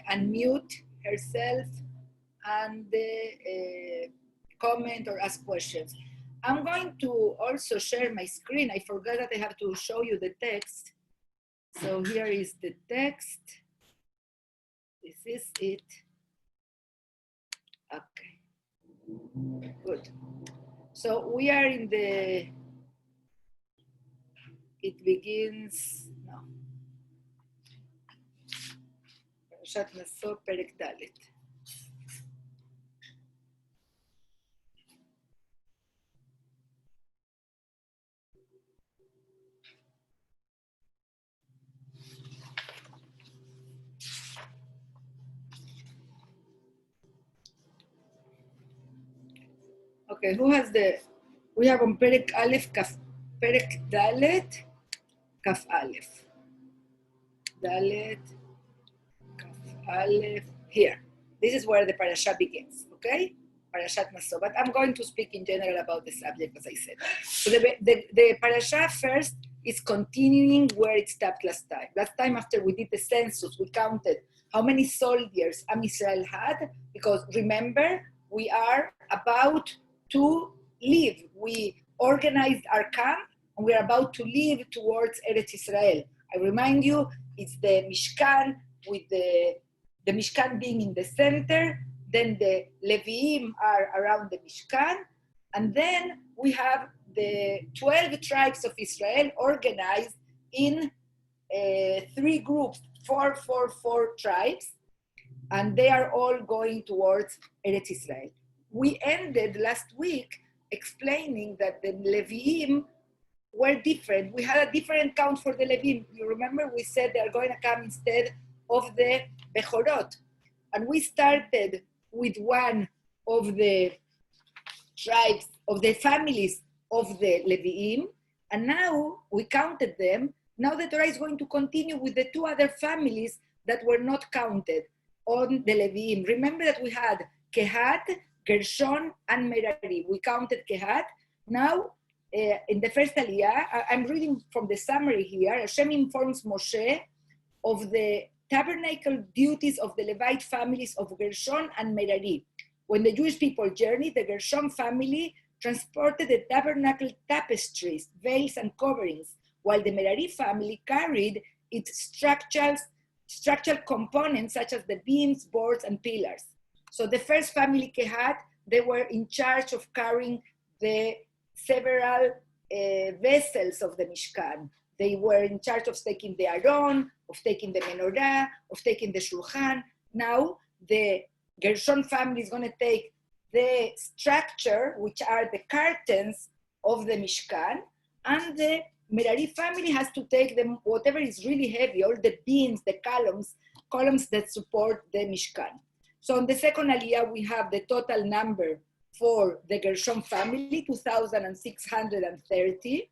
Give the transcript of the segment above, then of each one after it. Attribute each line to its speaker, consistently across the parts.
Speaker 1: unmute herself and comment or ask questions. I'm going to also share my screen. I forgot that I have to show you the text. So here is the text. This is it. Okay, good. So we are in the, it begins, no. Parashat Nasso, Perek Dalet. Okay, who has the, we have on Perek Aleph, Perek Dalet, Kaf Aleph. Dalet, Kaf Aleph, here. This is where the parasha begins, okay? Parashat Nasso. But I'm going to speak in general about the subject, as I said. So the parasha first is continuing where it stopped last time. Last time, after we did the census, we counted how many soldiers Am Israel had, because remember, we are about to leave. We organized our camp, and we are about to leave towards Eretz Israel. I remind you, it's the Mishkan, with the Mishkan being in the center, then the Leviim are around the Mishkan, and then we have the 12 tribes of Israel organized in 3 groups, four tribes, and they are all going towards Eretz Israel. We ended last week explaining that the Leviim were different. We had a different count for the Leviim. You remember we said they are going to come instead of the Bechorot. And we started with one of the tribes, of the families of the Leviim, and now we counted them. Now the Torah is going to continue with the 2 other families that were not counted on the Leviim. Remember that we had Kehat, Gershon, and Merari. We counted Kehat. Now, in the first Aliyah, I'm reading from the summary here. Hashem informs Moshe of the tabernacle duties of the Levite families of Gershon and Merari. When the Jewish people journeyed, the Gershon family transported the tabernacle tapestries, veils, and coverings, while the Merari family carried its structural components such as the beams, boards, and pillars. So the first family, Kehat, they were in charge of carrying the several vessels of the Mishkan. They were in charge of taking the Aron, of taking the Menorah, of taking the Shulchan. Now, the Gershon family is going to take the structure, which are the curtains of the Mishkan, and the Merari family has to take them, whatever is really heavy, all the beams, the columns that support the Mishkan. So on the second Aliyah, we have the total number for the Gershon family, 2,630.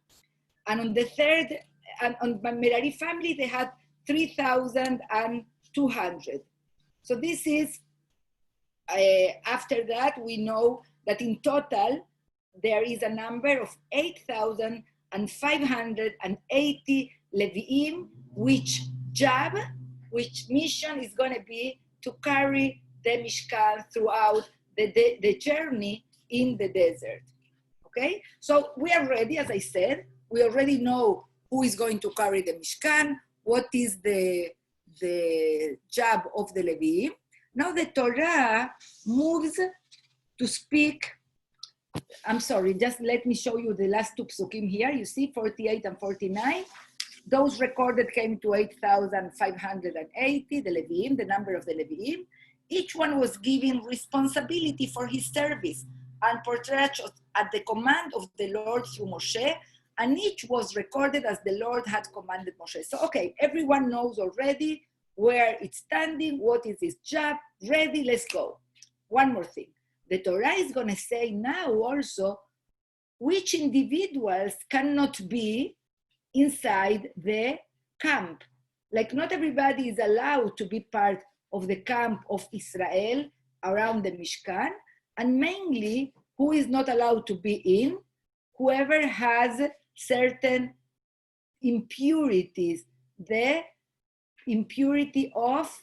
Speaker 1: And on the third, and on the Merari family, they had 3,200. So this is, after that, we know that in total, there is a number of 8,580 Leviim, which mission is going to be to carry the Mishkan throughout the journey in the desert. Okay? So we are ready, as I said. We already know who is going to carry the Mishkan, what is the job of the Leviim. Now the Torah moves to speak. I'm sorry, just let me show you the last 2 psukim here. You see 48 and 49. Those recorded came to 8,580, the Leviim, the number of the Leviim. Each one was given responsibility for his service and portrayed at the command of the Lord through Moshe, and each was recorded as the Lord had commanded Moshe. So, okay, everyone knows already where it's standing, what is his job, ready, let's go. One more thing. The Torah is going to say now also which individuals cannot be inside the camp. Like not everybody is allowed to be part of the camp of Israel around the Mishkan, and mainly who is not allowed to be in, whoever has certain impurities, the impurity of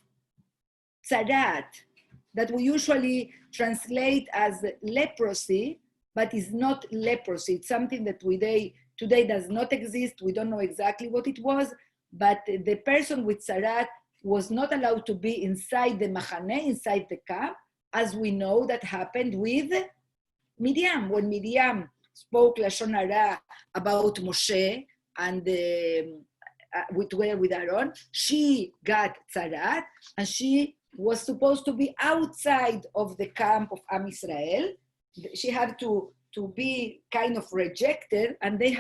Speaker 1: tzarat, that we usually translate as leprosy, but is not leprosy. It's something that today does not exist. We don't know exactly what it was, but the person with tzarat was not allowed to be inside the machane, inside the camp, as we know that happened with Miriam. When Miriam spoke Lashon Hara about Moshe and with Aaron, she got tzarat, and she was supposed to be outside of the camp of Am Israel. She had to be kind of rejected, and they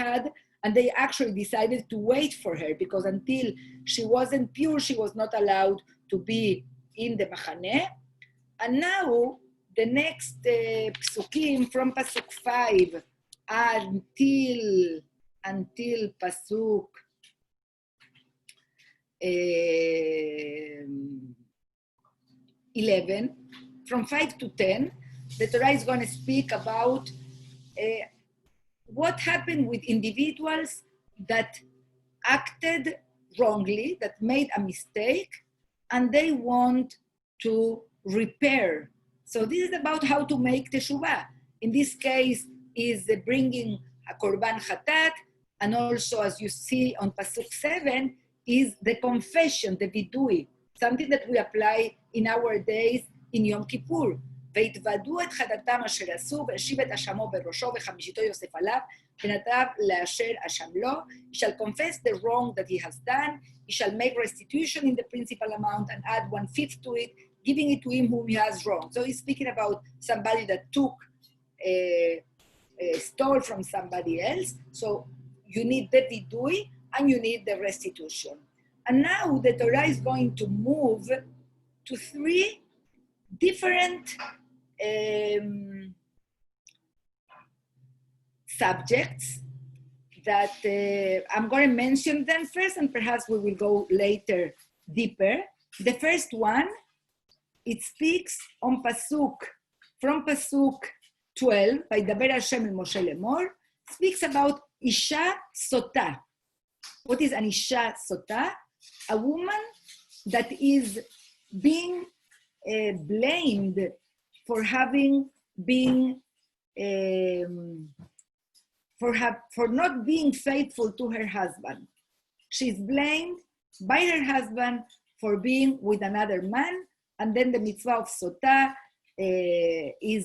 Speaker 1: actually decided to wait for her, because until she wasn't pure, she was not allowed to be in the Machane. And now, the next psukim from Pasuk 5 until Pasuk 11, from 5 to 10, the Torah is going to speak about what happened with individuals that acted wrongly, that made a mistake, and they want to repair. So this is about how to make teshuvah. In this case, is bringing a korban chatat, and also, as you see on Pasuk 7, is the confession, the vidui, something that we apply in our days in Yom Kippur. והתוודו את חטאתם אשר עשו, והשיב את אשמו בראשו, וחמישיתו יוסף עליו, ונתב לאשר אשם לו. He shall confess the wrong that he has done. He shall make restitution in the principal amount and add 1/5 to it, giving it to him whom he has wronged. So he's speaking about somebody that stole from somebody else. So you need the vidui and you need the restitution. And now the Torah is going to move to 3 different subjects that I'm going to mention them first, and perhaps we will go later deeper. The first one, it speaks on from Pasuk 12, וידבר השם אל משה לאמור, speaks about Isha Sota. What is an Isha Sota? A woman that is being blamed for having been, for not being faithful to her husband. She's blamed by her husband for being with another man, and then the mitzvah of Sota is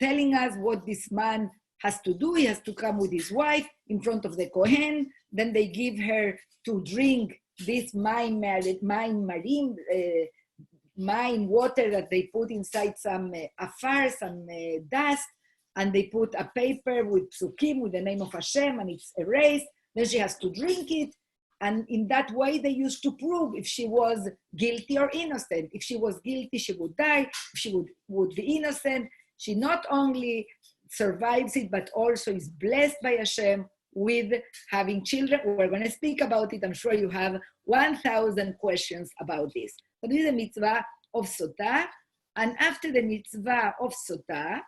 Speaker 1: telling us what this man has to do. He has to come with his wife in front of the Kohen. Then they give her to drink this mine water that they put inside some afar, some dust, and they put a paper with psukim, with the name of Hashem, and it's erased. Then she has to drink it. And in that way, they used to prove if she was guilty or innocent. If she was guilty, she would die. If she would be innocent, she not only survives it, but also is blessed by Hashem with having children. We're going to speak about it. I'm sure you have 1,000 questions about this. So this is the mitzvah of Sota. And after the mitzvah of Sota,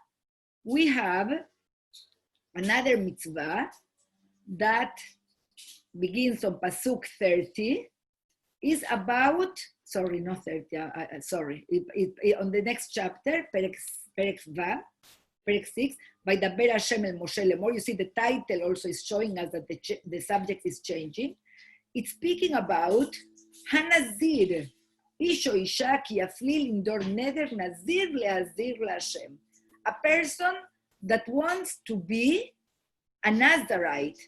Speaker 1: we have another mitzvah that begins on Pasuk 30, is about, sorry, not 30, on the next chapter, Perek 6, וידבר השם אל משה לאמור. You see the title also is showing us that the subject is changing. It's speaking about הנזיר, איש או אישה כי יפליל לנדור נדר נזיר להזיר להשם. A person that wants to be a Nazarite.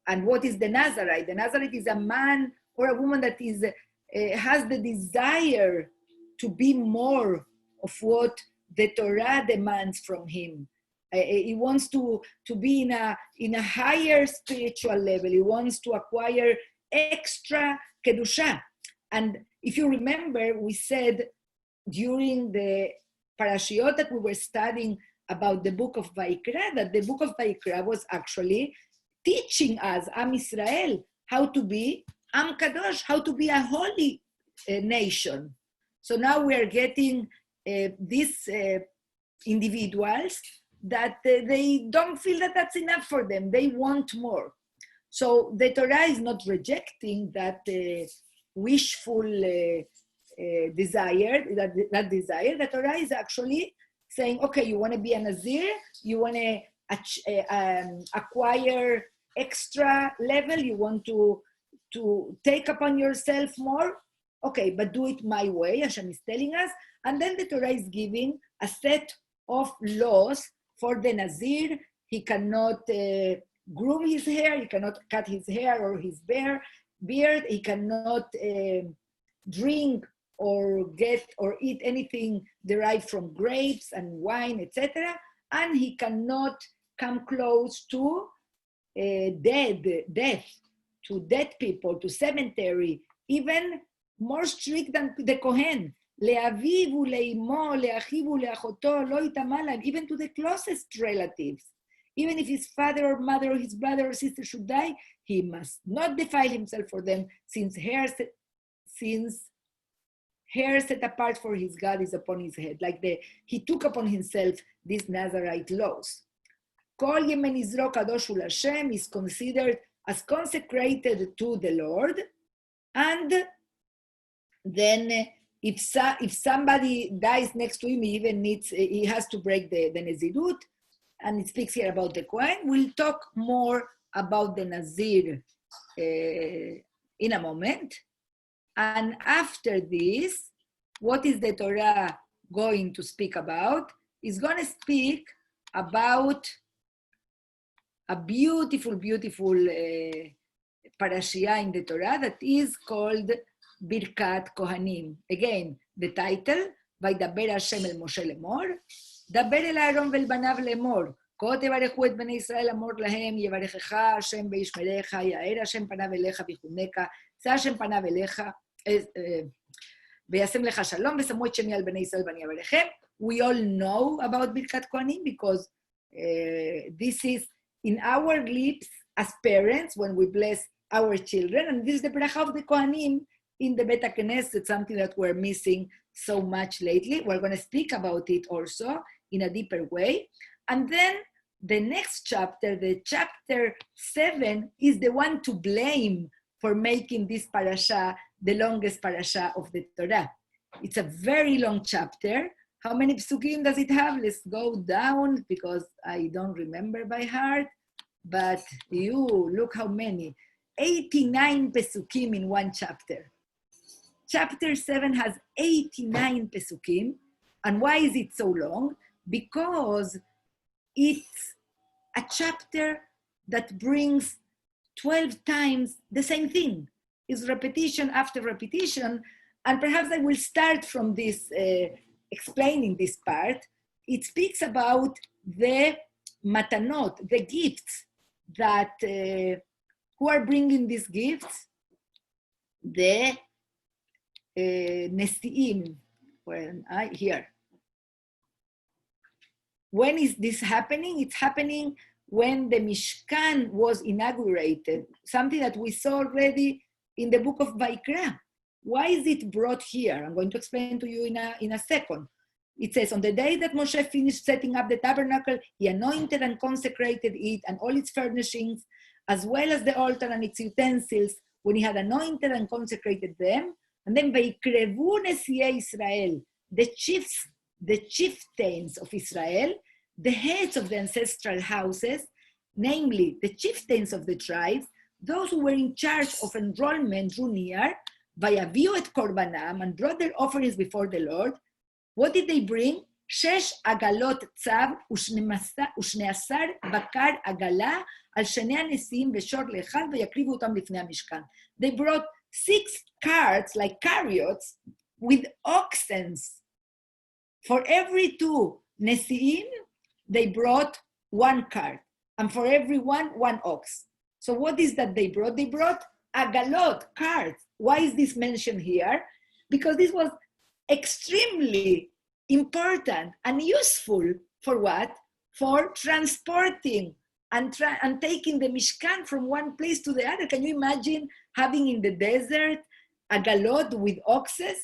Speaker 1: And what is the Nazarite? The Nazarite is a man or a woman that is has the desire to be more of what the Torah demands from him. He wants to be in a higher spiritual level. He wants to acquire extra kedusha. And if you remember, we said during the parashiot that we were studying about the book of Vayikra, that the book of Vayikra was actually teaching us, Am Israel, how to be Am Kadosh, how to be a holy nation. So now we are getting these individuals that they don't feel that that's enough for them. They want more. So the Torah is not rejecting that wishful desire, that desire, the Torah is actually saying, okay, you want to be a Nazir, you want to acquire extra level, you want to take upon yourself more, okay, but do it my way, Hashem is telling us. And then the Torah is giving a set of laws for the Nazir. He cannot groom his hair, he cannot cut his hair or his beard, he cannot drink or eat anything derived from grapes and wine, etc. And he cannot come close to death, to dead people, to cemetery, even more strict than the Kohen. לאביו ולאמו, לאחיו ולאחותו, לא יטמא להם, even to the closest relatives. Even if his father or mother or his brother or sister should die, he must not defile himself for them, since hair set apart for his God is upon his head. Like he took upon himself these Nazarite laws. Kol ימי נזרו קדוש הוא להשם is considered as consecrated to the Lord, and then if somebody dies next to him, he has to break the Nezirut, and it speaks here about the Kohen. We'll talk more about the Nazir in a moment. And after this, what is the Torah going to speak about? It's going to speak about a beautiful, beautiful parashia in the Torah that is called Birkat Kohanim. Again, the title, וידבר השם אל משה לאמור, דבר אל אהרון ואל בניו לאמור, כה תברכו את בני ישראל לאמור להם, יברכך השם וישמרך, יאר השם פניו אליך ויחונקה, שא השם פניו אליך, וישם לך שלום, ושמו את שמי על בני ישראל ואני אברכם. We all know about Birkat Kohanim because this is in our lips as parents when we bless our children, and this is the bracha of the Kohanim in the Beta Knesset, something that we're missing so much lately. We're going to speak about it also in a deeper way. And then the next chapter, the chapter 7, is the one to blame for making this parasha the longest parasha of the Torah. It's a very long chapter. How many psukim does it have? Let's go down because I don't remember by heart. But you, look how many. 89 pesukim in one chapter. Chapter 7 has 89 pesukim. And why is it so long? Because it's a chapter that brings 12 times the same thing. It's repetition after repetition. And perhaps I will start from this, explaining this part. It speaks about the matanot, the gifts that, who are bringing these gifts? The Nesi'im, here. When is this happening? It's happening when the Mishkan was inaugurated, something that we saw already in the book of Vaikra. Why is it brought here? I'm going to explain to you in a second. It says, on the day that Moshe finished setting up the tabernacle, he anointed and consecrated it and all its furnishings, as well as the altar and its utensils, when he had anointed and consecrated them. And then Vaikrevu Nesiei Israel, the chieftains of Israel, the heads of the ancestral houses, namely the chieftains of the tribes, those who were in charge of enrollment, drew near, Vayaviu et korbanam, and brought their offerings before the Lord. What did they bring? Shesh agalot tzav ושני-עשר בקר עגלה על שני הנשיאים בשור לאחד ויקריבו אותם לפני המשכן. They brought 6 carts, like chariots, with oxen. For every 2 nesiim, they brought 1 cart, and for every one ox. So what is that they brought? They brought agalot, carts. Why is this mentioned here? Because this was extremely important and useful for what? For transporting and taking the Mishkan from one place to the other. Can you imagine having in the desert a galot with oxes?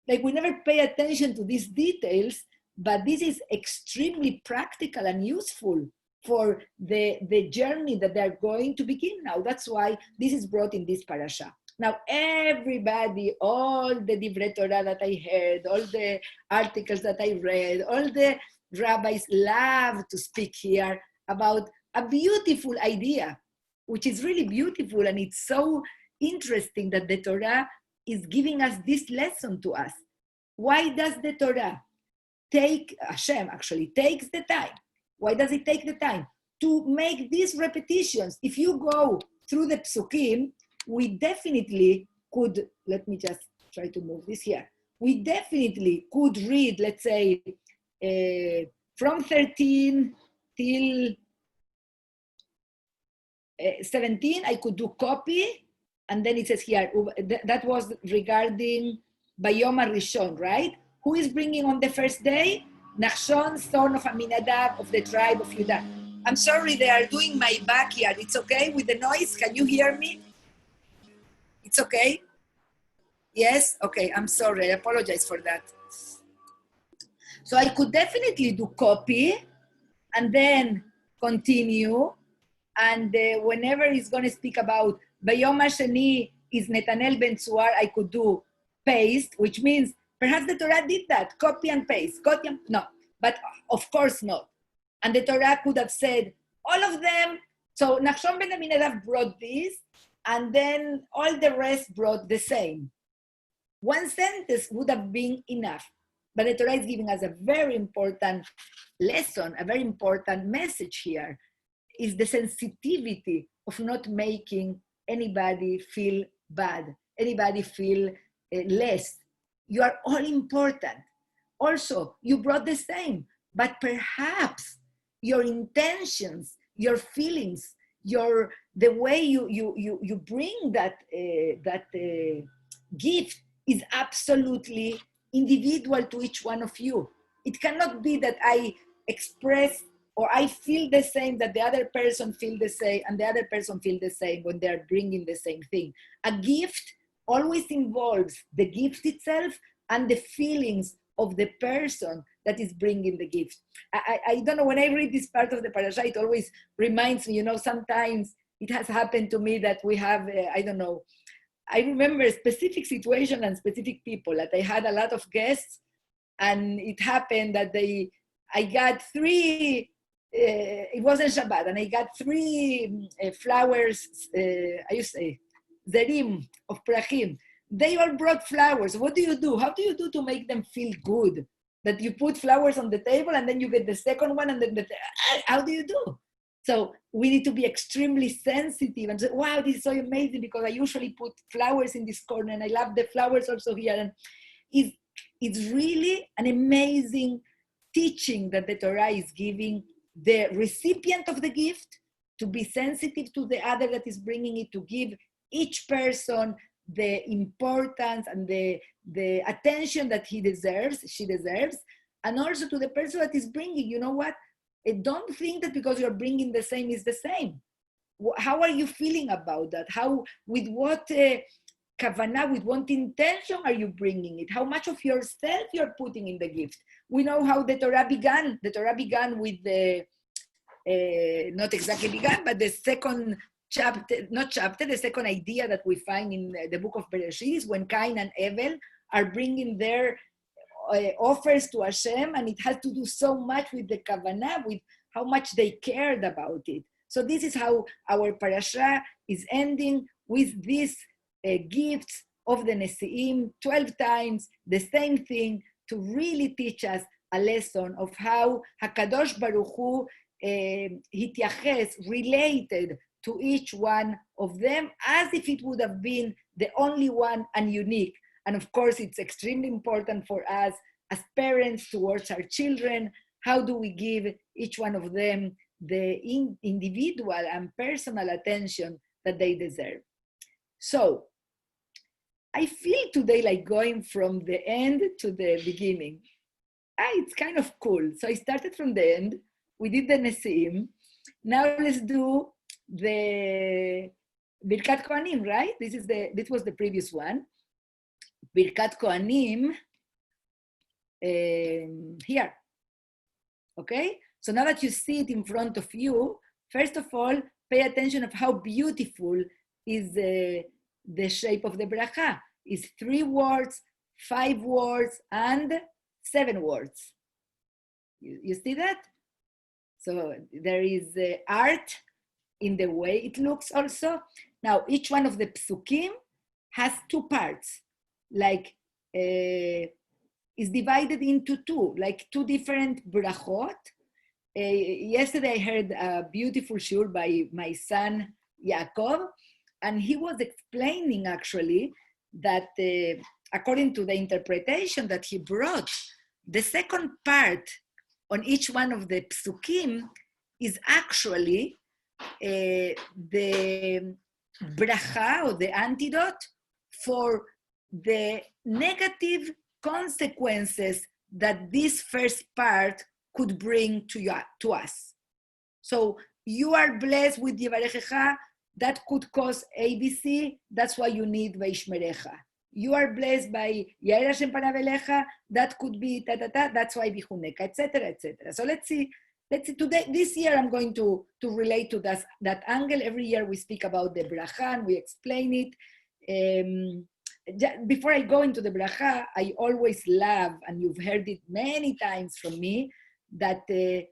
Speaker 1: Like, we never pay attention to these details, but this is extremely practical and useful for the journey that they're going to begin now. That's why this is brought in this parasha. Now, everybody, all the Divrei Torah that I heard, all the articles that I read, all the rabbis love to speak here about a beautiful idea, which is really beautiful, and it's so interesting that the Torah is giving us this lesson to us. Why does the Torah Hashem actually takes the time? Why does it take the time? To make these repetitions. If you go through the psukim, we definitely could, let me just try to move this here. We definitely could read, let's say, from 13 till 17, I could do copy, and then it says here, that was regarding Bayom HaRishon, right? Who is bringing on the first day? Nachshon, son of Aminadab of the tribe of Judah. I'm sorry, they are doing my backyard. It's okay with the noise? Can you hear me? It's okay? Yes? Okay, I'm sorry. I apologize for that. So I could definitely do copy and then continue. And whenever he's going to speak about Bayom HaSheni is Netanel Ben Tzuar, I could do paste, which means perhaps the Torah did that, copy and paste. No, but of course not. And the Torah could have said, all of them, so Nachshon ben Aminadab brought this, and then all the rest brought the same. One sentence would have been enough. But the Torah is giving us a very important lesson, a very important message here, is the sensitivity of not making anybody feel bad, anybody feel less. You are all important. Also, you brought the same, but perhaps your intentions, your feelings, the way you bring that gift is absolutely individual to each one of you. It cannot be that I express or I feel the same, that the other person feel the same, and the other person feel the same when they're bringing the same thing. A gift always involves the gift itself and the feelings of the person that is bringing the gift. I don't know, when I read this part of the parasha, it always reminds me, sometimes it has happened to me that we have, I remember a specific situation and specific people, that I had a lot of guests, and it happened that I got 3, it wasn't Shabbat, and I got 3 flowers, I used to say, zerim of prachim. They all brought flowers. What do you do? How do you do to make them feel good? That you put flowers on the table and then you get the second one, and then how do you do? So we need to be extremely sensitive and say, wow, this is so amazing, because I usually put flowers in this corner and I love the flowers also here. And it's really an amazing teaching that the Torah is giving the recipient of the gift to be sensitive to the other that is bringing it, to give each person the importance and the attention that she deserves, and also to the person that is bringing, you know what? Don't think that because you're bringing the same is the same. How are you feeling about that? With what kavanah, with what intention are you bringing it? How much of yourself you're putting in the gift? We know how the Torah began. The Torah began with the, not exactly began, but the second the second idea that we find in the book of Bereshit is when Cain and Abel are bringing their offers to Hashem, and it has to do so much with the kavanah, with how much they cared about it. So this is how our parasha is ending, with these gifts of the Nesi'im, 12 times the same thing, to really teach us a lesson of how HaKadosh Baruch Hu related to each one of them as if it would have been the only one and unique. And of course, it's extremely important for us as parents towards our children. How do we give each one of them the individual and personal attention that they deserve? So I feel today like going from the end to the beginning. It's kind of cool. So I started from the end. We did the Nesi'im. Now let's do the Birkat Kohanim, right? This was the previous one. Birkat Kohanim here. Okay? So now that you see it in front of you, first of all, pay attention of how beautiful is the shape of the bracha. It's 3 words, 5 words, and 7 words. You see that? So there is art in the way it looks also. Now, each one of the psukim has 2 parts, like is divided into 2, like 2 different brachot. Yesterday I heard a beautiful shiur by my son Yaakov, and he was explaining actually that according to the interpretation that he brought, the second part on each one of the psukim is actually the bracha or the antidote for the negative consequences that this first part could bring to us. So you are blessed with Yevarechecha, that could cause ABC, that's why you need Vaishmerecha. You are blessed by Yair Hashem Panav Elecha, that could be that's why Bihuneka, etc., etc. So let's see today, this year I'm going to relate to that angle. Every year we speak about the bracha and we explain it. Before I go into the bracha, I always love, and you've heard it many times from me, that the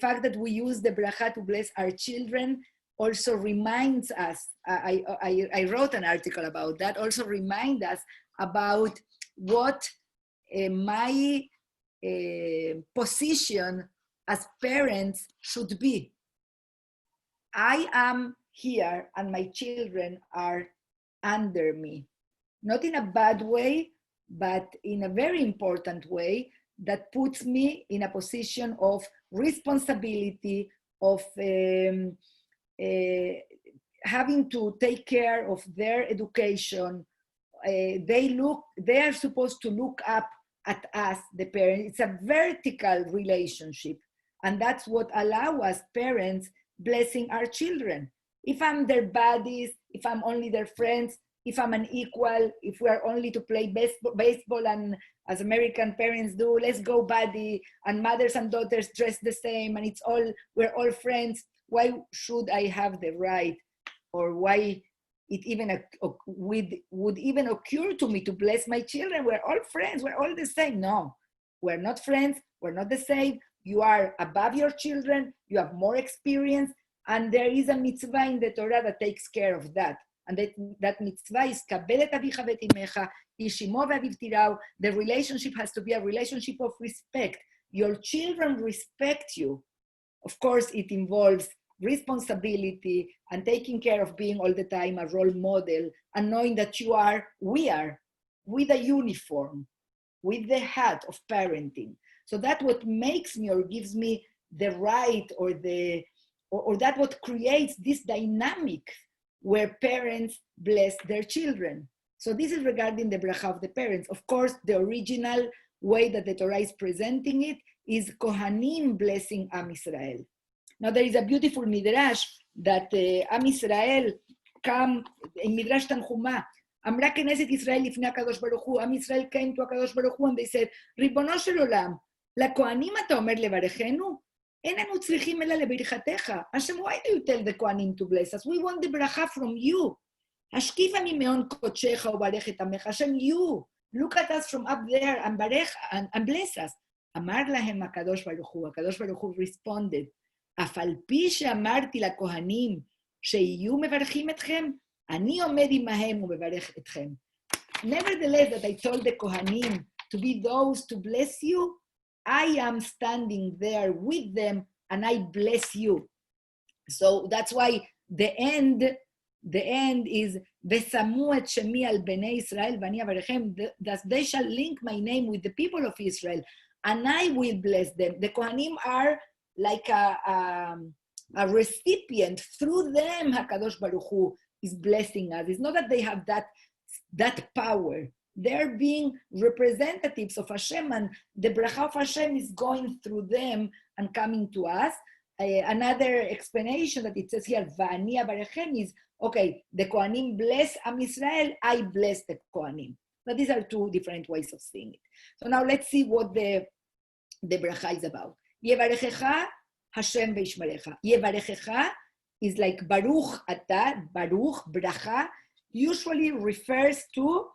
Speaker 1: fact that we use the bracha to bless our children also reminds us, I wrote an article about that, also remind us about what my position as parents should be. I am here and my children are under me. Not in a bad way, but in a very important way that puts me in a position of responsibility, of having to take care of their education. They are supposed to look up at us, the parents. It's a vertical relationship. And that's what allows us parents blessing our children. If I'm their buddies, if I'm only their friends, if I'm an equal, if we are only to play baseball and as American parents do, let's go buddy, and mothers and daughters dress the same, and we're all friends, why should I have the right, or why it even would even occur to me to bless my children? We're all friends, we're all the same. No, we're not friends, we're not the same. You are above your children, you have more experience, and there is a mitzvah in the Torah that takes care of that. And that mitzvah is kabel et avicha v'et imecha, ish imo v'aviv tirau. The relationship has to be a relationship of respect. Your children respect you. Of course, it involves responsibility and taking care of being all the time a role model and knowing that we are with a uniform, with the hat of parenting. So that's what makes me or gives me the right or that what creates this dynamic where parents bless their children. So this is regarding the bracha of the parents. Of course, the original way that the Torah is presenting it is Kohanim blessing Am Yisrael. Now there is a beautiful midrash that Am Yisrael come in Midrash Tanchuma. Amra Knesset Israel lifnei HaKadosh Baruch Hu. Am Yisrael came to HaKadosh Baruch Hu and they said, Ribono shel olam, לכהנים אתה אומר לברכנו? אין לנו צריכים אלא לברכתך. Hashem, why do you tell the Kohanim to bless us? We want the bracha from you. השקיפה ממעון קודשך וברך את עמך. Hashem, you. Look at us from up there and ברך and bless us. אמר להם הקדוש ברוך הוא. הקדוש ברוך הוא responded, אף על פי שאמרתי לכהנים שיהיו מברכים אתכם, אני עומד עמהם ומברך אתכם. Nevertheless, that I told the Kohanim to be those to bless you, I am standing there with them and I bless you. So that's why the end is Vesamu et shemi al bnei Israel v'ani avarechem, that they shall link my name with the people of Israel and I will bless them. The Kohanim are like a recipient. Through them, HaKadosh Baruch Hu is blessing us. It's not that they have that power. They're being representatives of Hashem, and the bracha of Hashem is going through them and coming to us. Another explanation that it says here, Va'ani avarechem, is, okay, the Kohanim bless Am Yisrael, I bless the Kohanim. But these are two different ways of seeing it. So now let's see what the bracha is about. Yevarechecha Hashem ve'ishmerecha. Yevarechecha is like Baruch Ata, Baruch, bracha, usually refers to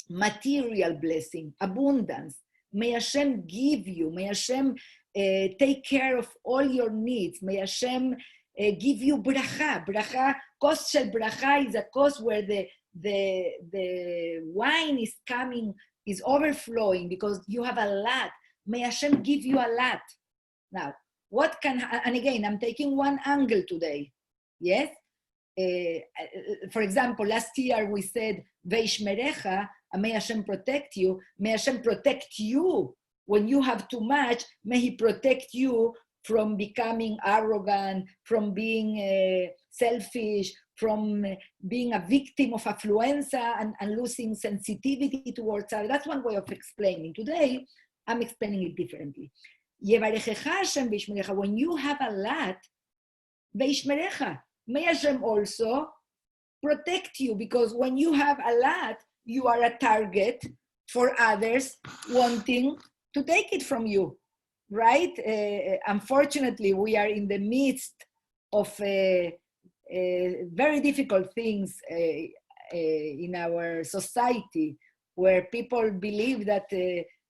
Speaker 1: material blessing, abundance. May Hashem give you, may Hashem take care of all your needs. May Hashem give you bracha. Bracha, kos shel bracha is a kos where the wine is coming, is overflowing because you have a lot. May Hashem give you a lot. Now, what can, and again, I'm taking one angle today, yes? For example, last year we said, Veishmerecha, may Hashem protect you. May Hashem protect you when you have too much. May He protect you from becoming arrogant, from being selfish, from being a victim of affluenza and losing sensitivity towards others. That's one way of explaining. Today, I'm explaining it differently. Yevarechecha Hashem veishmerecha. When you have a lot, veishmerecha. May Hashem also protect you, because when you have a lot, you are a target for others wanting to take it from you, right? Unfortunately, we are in the midst of very difficult things in our society, where people believe that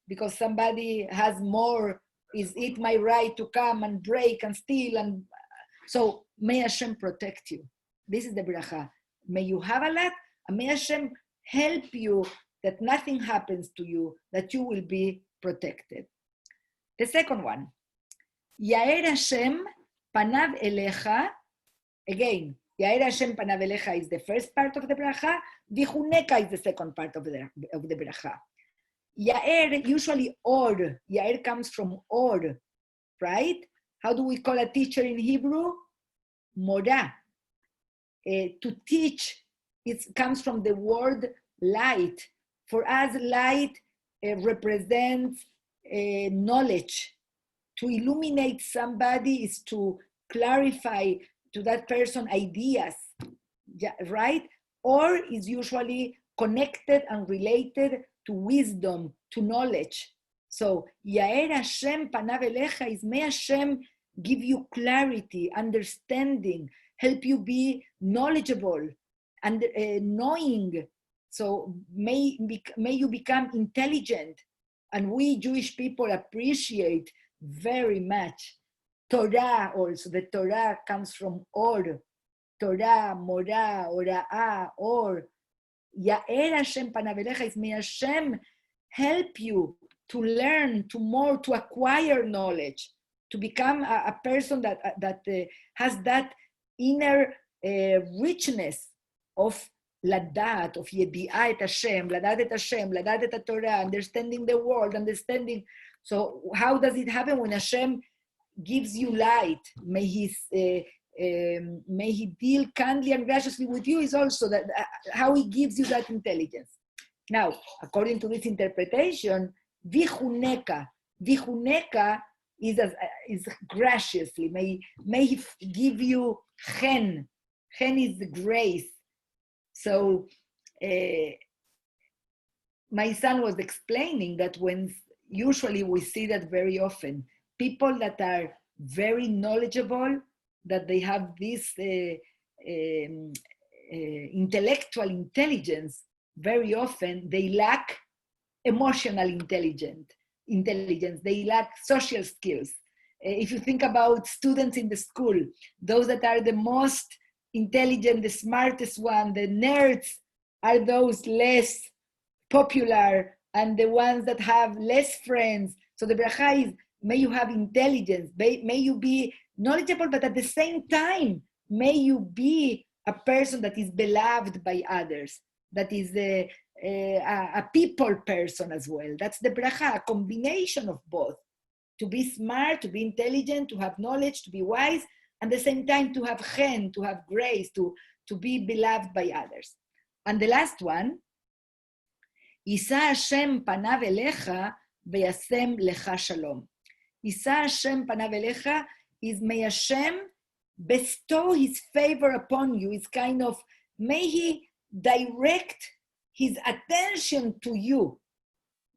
Speaker 1: because somebody has more, is it my right to come and break and steal? And so may Hashem protect you. This is the bracha. May you have a lot, and may Hashem help you that nothing happens to you, that you will be protected. The second one, Yair Hashem panav elecha. Again, Yair Hashem panav elecha is the first part of the bracha. Vichuneka is the second part of the bracha. Yair, usually or. Yair comes from or, right? How do we call a teacher in Hebrew? Mora. To teach, it comes from the word light. For us, light represents knowledge. To illuminate somebody is to clarify to that person ideas, right? Or is usually connected and related to wisdom, to knowledge. So, Yair Hashem panav elecha is may Hashem give you clarity, understanding, help you be knowledgeable and knowing. So may you become intelligent. And we Jewish people appreciate very much Torah also. The Torah comes from or. Torah, Morah, Ora'ah, or. Yair Hashem panav elecha is may Hashem help you to learn, to acquire knowledge, to become a person that has that inner richness of ladat, of yedi'ah et Hashem, ladat et Hashem, ladat et Torah, understanding the world, understanding. So how does it happen? When Hashem gives you light, may He deal kindly and graciously with you, is also that how He gives you that intelligence. Now, according to this interpretation, vichuneka is graciously. May He give you chen. Chen is the grace. So my son was explaining that when usually we see that very often, people that are very knowledgeable, that they have this intellectual intelligence, very often they lack emotional intelligence. They lack social skills. If you think about students in the school, those that are the most intelligent, the smartest one, the nerds are those less popular and the ones that have less friends. So the bracha is, may you have intelligence, may you be knowledgeable, but at the same time, may you be a person that is beloved by others, that is a people person as well. That's the bracha, a combination of both. To be smart, to be intelligent, to have knowledge, to be wise, and at the same time to have chen, to have grace, to be beloved by others. And the last one, Isa Hashem panav elecha v'yasem lecha shalom. Isa Hashem panav elecha is may Hashem bestow His favor upon you. It's kind of, may He direct His attention to you.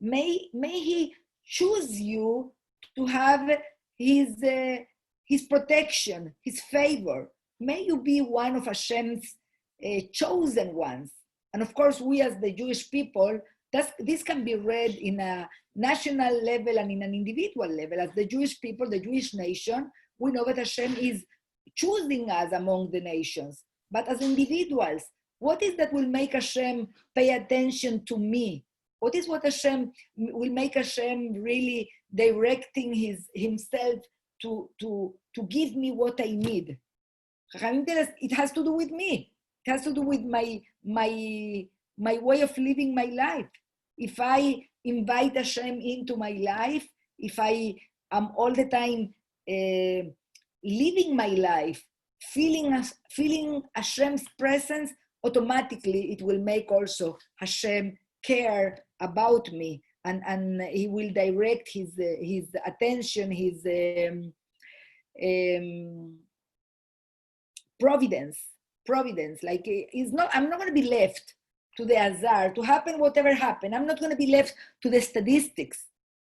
Speaker 1: May He choose you to have His protection, His favor. May you be one of Hashem's chosen ones. And of course, we as the Jewish people, this can be read in a national level and in an individual level. As the Jewish people, the Jewish nation, we know that Hashem is choosing us among the nations. But as individuals, what is that will make Hashem pay attention to me? What is what Hashem will make Hashem really directing himself to give me what I need? Chachamim tell us it has to do with me. It has to do with my way of living my life. If I invite Hashem into my life, if I am all the time living my life, feeling Hashem's presence, automatically it will make also Hashem care about me, and he will direct his attention, his providence. Like I'm not going to be left to the azar, to happen whatever happened. I'm not going to be left to the statistics.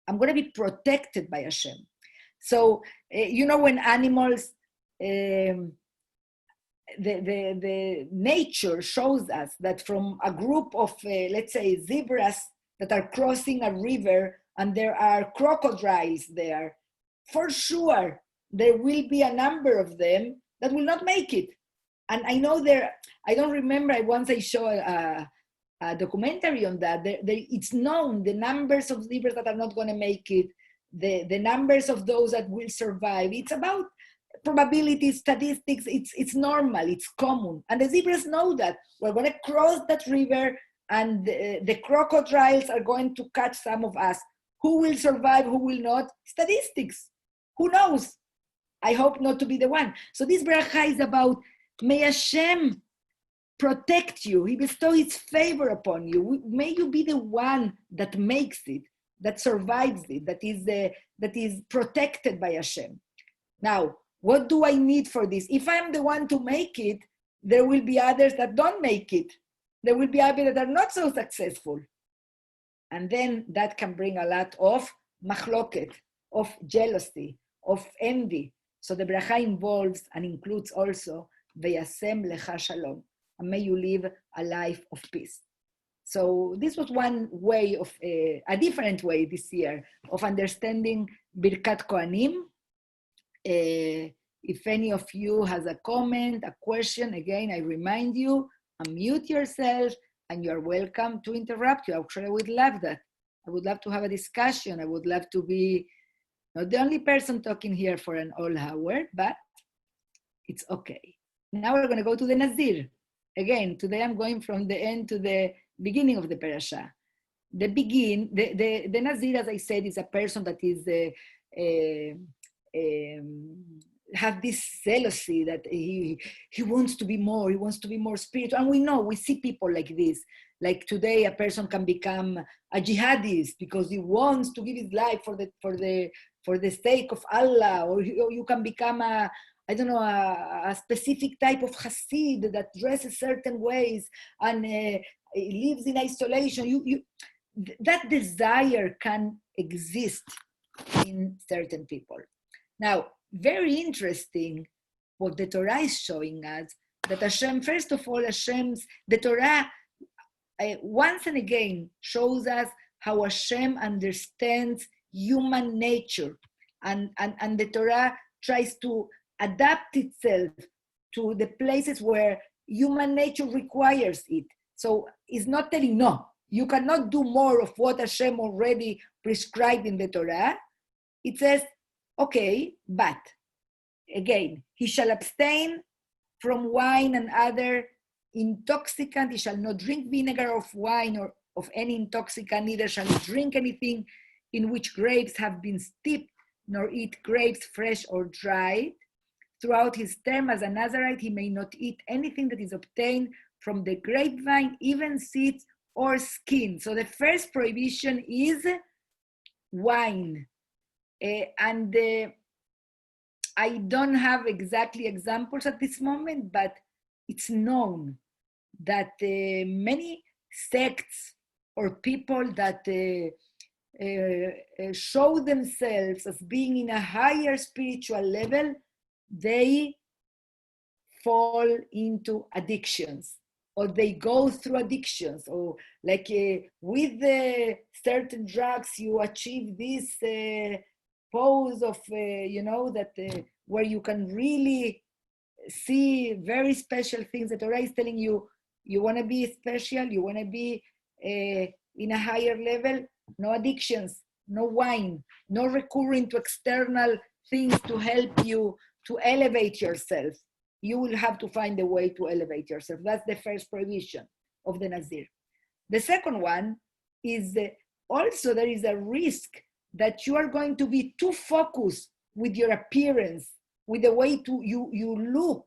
Speaker 1: I'm going to be protected by Hashem. So when animals, the nature shows us that from a group of, let's say, zebras that are crossing a river and there are crocodiles there, for sure there will be a number of them that will not make it. And I know I don't remember, once I saw a documentary on that, it's known the numbers of zebras that are not going to make it, the numbers of those that will survive. It's about probability, statistics, it's normal, it's common. And the zebras know that. We're going to cross that river and the crocodiles are going to catch some of us. Who will survive, who will not? Statistics. Who knows? I hope not to be the one. So this bracha is about, may Hashem protect you. He bestow his favor upon you. May you be the one that makes it, that survives it, that is protected by Hashem. Now, what do I need for this? If I'm the one to make it, there will be others that don't make it. There will be others that are not so successful. And then that can bring a lot of machloket, of jealousy, of envy. So the bracha involves and includes also v'yasem lecha shalom, and may you live a life of peace. So this was one way of, a different way this year of understanding Birkat Kohanim. If any of you has a comment, a question, again, I remind you, unmute yourself and you're welcome to interrupt you. Actually, I would love that. I would love to have a discussion. I would love to be not the only person talking here for an whole hour, but it's okay. Now we're going to go to the Nazir. Again, today I'm going from the end to the beginning of the parasha. The Nazir, as I said, is a person that is have this jealousy that he wants to be more. He wants to be more spiritual, and we see people like this. Like today, a person can become a jihadist because he wants to give his life for the sake of Allah, or you can become a specific type of Hasid that dresses certain ways and lives in isolation. That desire can exist in certain people. Now, very interesting what the Torah is showing us, that Hashem, first of all, the Torah once and again shows us how Hashem understands human nature, and the Torah tries to adapt itself to the places where human nature requires it. So it's not telling, no, you cannot do more of what Hashem already prescribed in the Torah. It says, okay, but again, he shall abstain from wine and other intoxicant. He shall not drink vinegar of wine or of any intoxicant, neither shall he drink anything in which grapes have been steeped, nor eat grapes fresh or dried. Throughout his term as a Nazirite, he may not eat anything that is obtained from the grapevine, even seeds or skin. So the first prohibition is wine. I don't have exactly examples at this moment, but it's known that many sects or people that show themselves as being in a higher spiritual level, they fall into addictions. or they go through addictions, or like with certain drugs you achieve this pose of that where you can really see very special things. That Torah is telling you, you want to be special, you want to be in a higher level. No addictions, no wine, no recurring to external things to help you to elevate yourself. You will have to find a way to elevate yourself. That's the first prohibition of the Nazir. The second one is also there is a risk that you are going to be too focused with your appearance, with the way you look,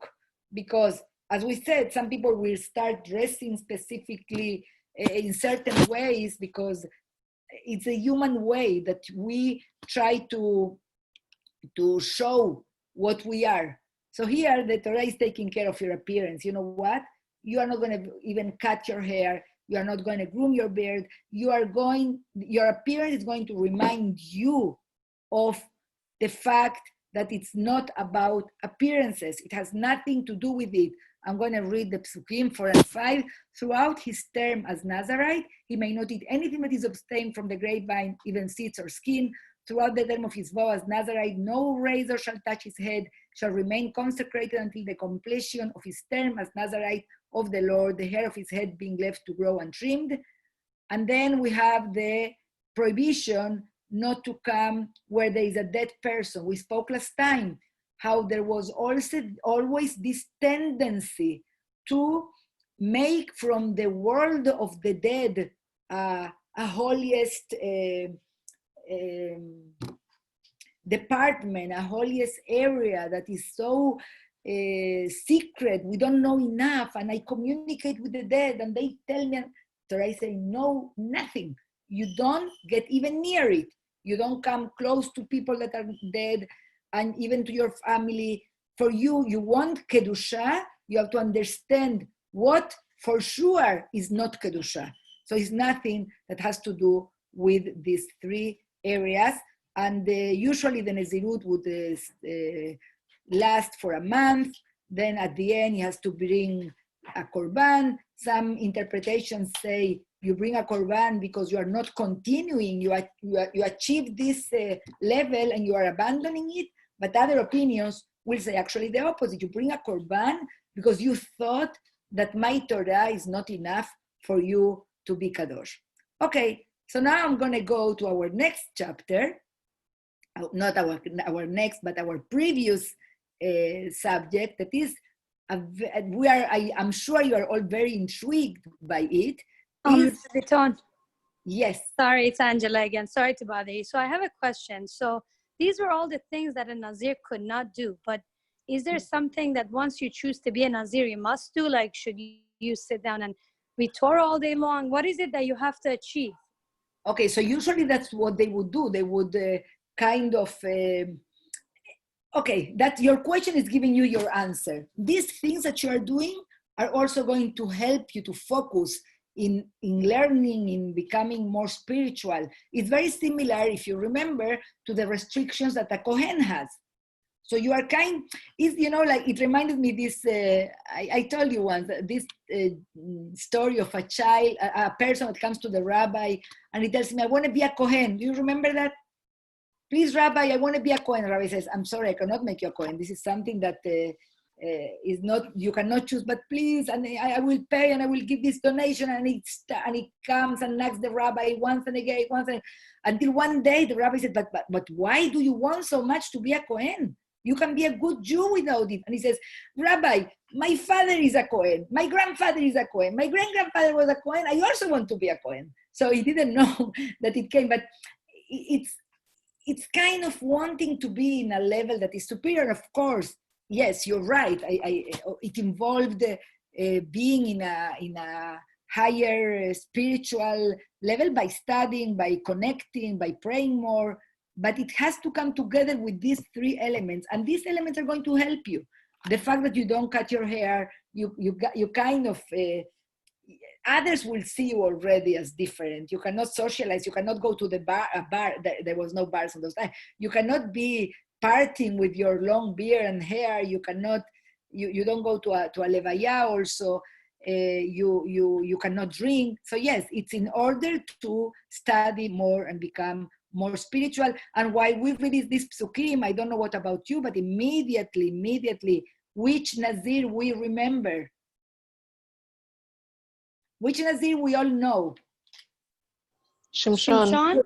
Speaker 1: because as we said, some people will start dressing specifically in certain ways because it's a human way that we try to show what we are. So here the Torah is taking care of your appearance. You know what? You are not going to even cut your hair. You are not going to groom your beard. Your appearance is going to remind you of the fact that it's not about appearances. It has nothing to do with it. I'm going to read the Psukim 4 and 5. Throughout his term as Nazirite, he may not eat anything that is abstained from the grapevine, even seeds or skin. Throughout the term of his vow as Nazirite, no razor shall touch his head, shall remain consecrated until the completion of his term as Nazirite of the Lord, the hair of his head being left to grow untrimmed. And then we have the prohibition not to come where there is a dead person. We spoke last time how there was also always this tendency to make from the world of the dead a holiest department, a holiest area that is so secret. We don't know enough, and I communicate with the dead and they tell me, so I say, no, nothing. You don't get even near it. You don't come close to people that are dead, and even to your family. For you, you want Kedusha, you have to understand what for sure is not Kedusha. So it's nothing that has to do with these three areas. And usually the Nazirut would last for a month. Then at the end, he has to bring a korban. Some interpretations say you bring a korban because you are not continuing. You achieve this level and you are abandoning it. But other opinions will say actually the opposite. You bring a korban because you thought that my Torah is not enough for you to be kadosh. Okay, so now I'm going to go to our next chapter. Not our next, but our previous subject. That is, I'm sure you are all very intrigued by it.
Speaker 2: Biton.
Speaker 1: Yes.
Speaker 2: Sorry, it's Angela again. Sorry to bother you. So I have a question. So these were all the things that a Nazir could not do. But is there something that once you choose to be a Nazir, you must do? Like, should you sit down and read Torah all day long? What is it that you have to achieve?
Speaker 1: Okay, so usually that's what they would do. They would kind of, okay, that your question is giving you your answer. These things that you are doing are also going to help you to focus in learning, in becoming more spiritual. It's very similar, if you remember, to the restrictions that a Kohen has. So you are like, it reminded me this, I told you once, this story of a child, a person that comes to the rabbi and he tells me, I want to be a Kohen. Do you remember that? Please, Rabbi, I want to be a Kohen. Rabbi says, I'm sorry, I cannot make you a Kohen. This is something that is not, you cannot choose, but please, and I will pay and I will give this donation. And he comes and knocks the rabbi once and again, until one day the rabbi said, but why do you want so much to be a Kohen? You can be a good Jew without it. And he says, Rabbi, my father is a Kohen. My grandfather is a Kohen. My great-grandfather was a Kohen. I also want to be a Kohen. So he didn't know that it came, but it's kind of wanting to be in a level that is superior. Of course, yes, you're right. It involved being in a higher spiritual level by studying, by connecting, by praying more. But it has to come together with these three elements, and these elements are going to help you. The fact that you don't cut your hair, you kind of. Others will see you already as different. You cannot socialize. You cannot go to the bar. There was no bars in those times. You cannot be partying with your long beard and hair. You cannot. You don't go to a levaya also. you cannot drink. So yes, it's in order to study more and become more spiritual. And while we read this psukim, I don't know what about you, but immediately, which Nazir we remember? Which Nazir we all know?
Speaker 2: Shimshon?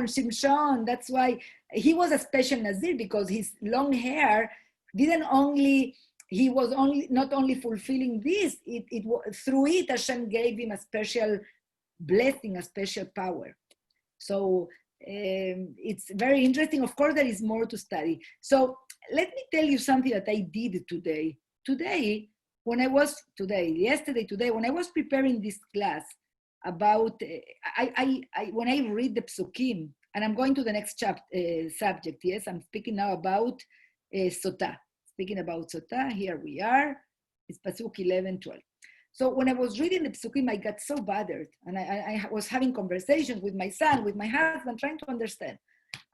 Speaker 1: Shimshon. That's why he was a special Nazir, because his long hair didn't only, he was only not only fulfilling this, through it Hashem gave him a special blessing, a special power. So it's very interesting. Of course, there is more to study. So let me tell you something that I did today. Yesterday, when I was preparing this class about, when I read the psukim, and I'm going to the next subject, yes, I'm speaking now about Sota. Speaking about Sota, here we are, it's Pasuk 11, 12. So when I was reading the psukim, I got so bothered, and I was having conversations with my son, with my husband, trying to understand.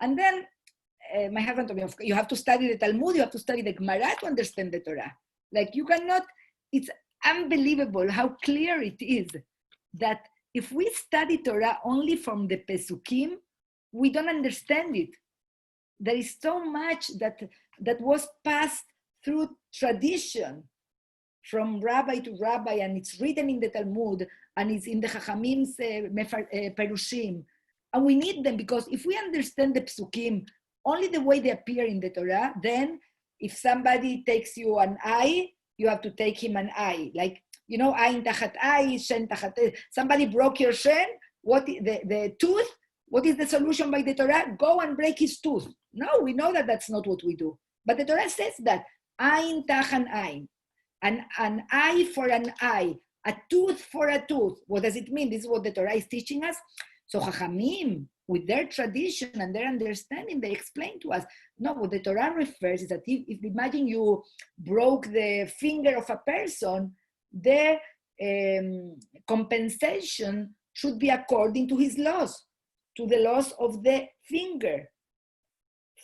Speaker 1: And then my husband told me, you have to study the Talmud, you have to study the Gemara to understand the Torah. Like you cannot, it's unbelievable how clear it is that if we study Torah only from the Pesukim, we don't understand it. There is so much that was passed through tradition from rabbi to rabbi, and it's written in the Talmud, and it's in the Chachamim's Perushim. And we need them, because if we understand the Psukim only the way they appear in the Torah, then if somebody takes you an eye, you have to take him an eye. Like, you know, ayin tachat eye, shen tachat. Somebody broke your shen, the tooth, what is the solution by the Torah? Go and break his tooth. No, we know that that's not what we do. But the Torah says that, ayin tachan ayin. An eye for an eye, a tooth for a tooth. What does it mean? This is what the Torah is teaching us. So Chachamim, with their tradition and their understanding, they explain to us, no, what the Torah refers is that if imagine you broke the finger of a person, their compensation should be according to his loss, to the loss of the finger.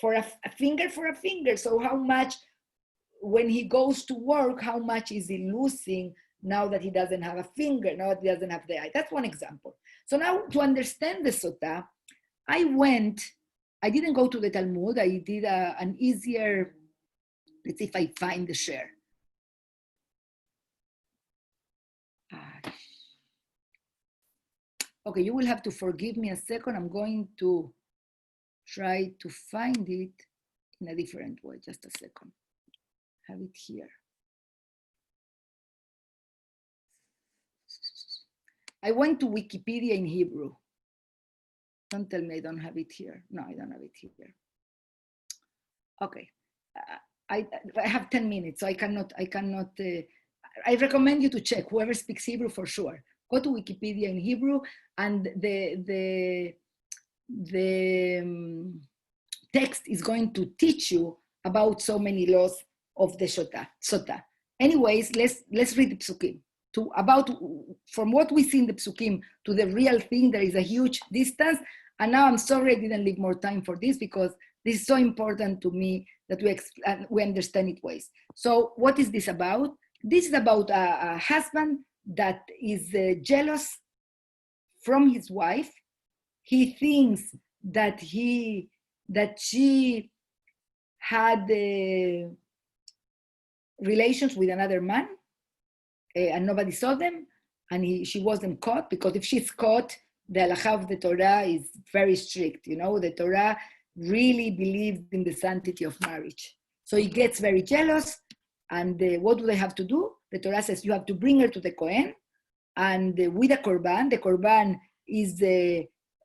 Speaker 1: For a finger for a finger. So how much, when he goes to work, how much is he losing now that he doesn't have a finger, now that he doesn't have the eye? That's one example. So now to understand the Sota, I didn't go to the Talmud, I did an easier, let's see if I find the share. Okay, you will have to forgive me a second. I'm going to try to find it in a different way, just a second. Have it here. I went to Wikipedia in Hebrew. Don't tell me I don't have it here. No, I don't have it here. Okay, I have 10 minutes, so I cannot. I recommend you to check, whoever speaks Hebrew for sure. Go to Wikipedia in Hebrew, and the text is going to teach you about so many laws of the Sota. Anyways, let's read the Psukim. From what we see in the Psukim to the real thing, there is a huge distance. And now I'm sorry I didn't leave more time for this, because this is so important to me that we understand it ways. So what is this about? This is about a husband that is jealous from his wife. He thinks that she had relations with another man, and nobody saw them, and she wasn't caught, because if she's caught, the halakha of the Torah is very strict. You know, the Torah really believed in the sanctity of marriage. So he gets very jealous, and what do they have to do? The Torah says you have to bring her to the Kohen, and with a korban. The korban is